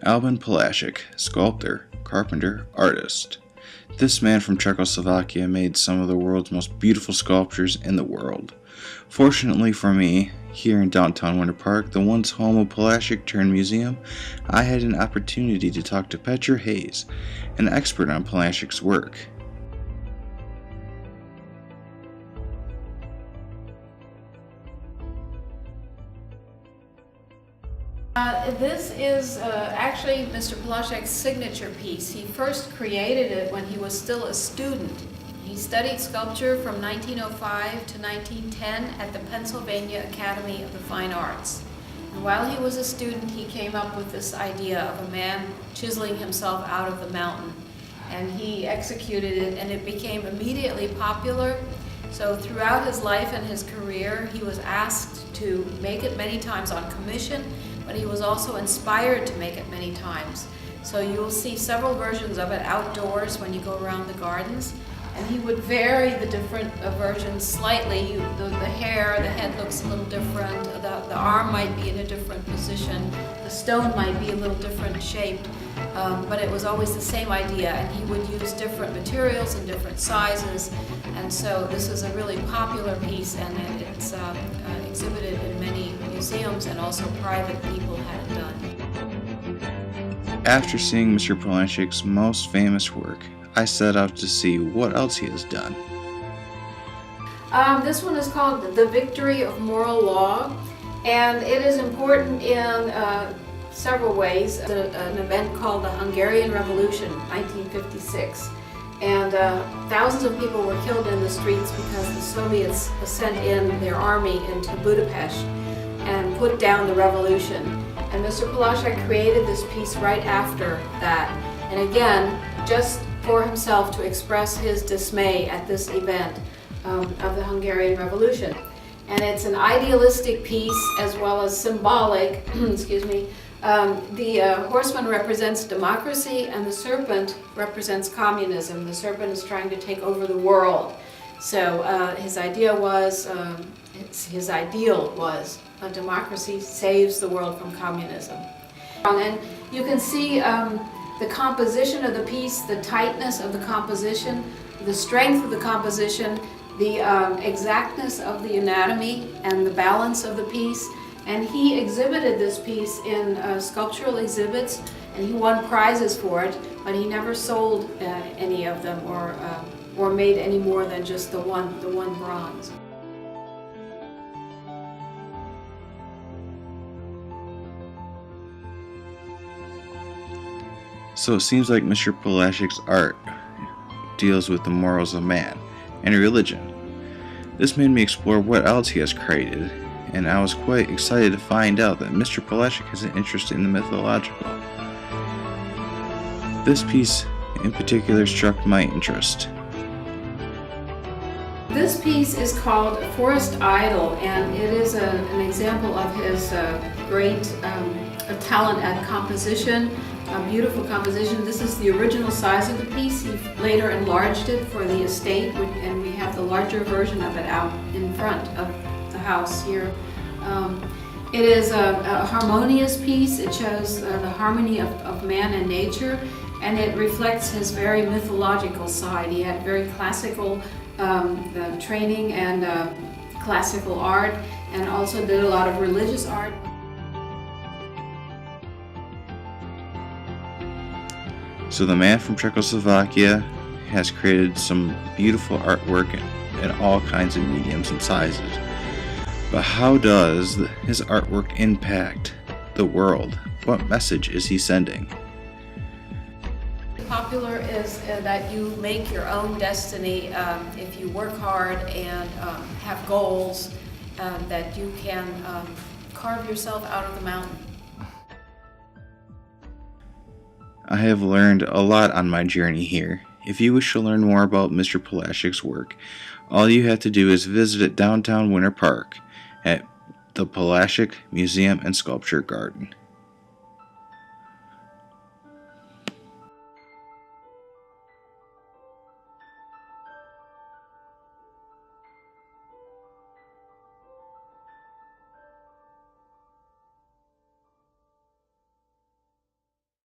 Alban Palaschik, sculptor, carpenter, artist. This man from Czechoslovakia made some of the world's most beautiful sculptures in the world. Fortunately for me, here in downtown Winter Park, the once home of Palaschik turned museum, I had an opportunity to talk to Petra Hayes, an expert on Palaschik's work. This is actually Mr. Palaschik's signature piece. He first created it when he was still a student. He studied sculpture from 1905 to 1910 at the Pennsylvania Academy of the Fine Arts. And while he was a student, he came up with this idea of a man chiseling himself out of the mountain. And he executed it, and it became immediately popular. So throughout his life and his career, he was asked to make it many times on commission, but he was also inspired to make it many times. So you will see several versions of it outdoors when you go around the gardens, and he would vary the different versions slightly. The head looks a little different, the arm might be in a different position, the stone might be a little different shaped, but it was always the same idea, and he would use different materials and different sizes, and so this is a really popular piece, and it's exhibited in many museums, and also private people had it done. After seeing Mr. Palaschik's most famous work, I set out to see what else he has done. This one is called The Victory of Moral Law, and it is important in several ways. An event called the Hungarian Revolution, 1956. And thousands of people were killed in the streets because the Soviets sent in their army into Budapest and put down the revolution. And Mr. Palaschik created this piece right after that. And again, just for himself to express his dismay at this event of the Hungarian Revolution. And it's an idealistic piece as well as symbolic, excuse me. The horseman represents democracy and the serpent represents communism. The serpent is trying to take over the world. So his ideal was a democracy saves the world from communism. And you can see the composition of the piece, the tightness of the composition, the strength of the composition, the exactness of the anatomy and the balance of the piece. And he exhibited this piece in sculptural exhibits, and he won prizes for it, but he never sold any of them or made any more than just the one bronze. So it seems like Mr. Palaschik's art deals with the morals of man and religion. This made me explore what else he has created, and I was quite excited to find out that Mr. Palaschik has an interest in the mythological. This piece in particular struck my interest. This piece is called Forest Idol, and it is an example of his great talent at composition, a beautiful composition. This is the original size of the piece. He later enlarged it for the estate, and we have the larger version of it out in front of the house here. It is a harmonious piece. It shows the harmony of man and nature, and it reflects his very mythological side. He had very classical training and classical art, and also did a lot of religious art. So the man from Czechoslovakia has created some beautiful artwork in all kinds of mediums and sizes. But how does his artwork impact the world? What message is he sending? Popular is that you make your own destiny if you work hard and have goals, that you can carve yourself out of the mountain. I have learned a lot on my journey here. If you wish to learn more about Mr. Palaschik's work, all you have to do is visit downtown Winter Park at the Palaschik Museum and Sculpture Garden.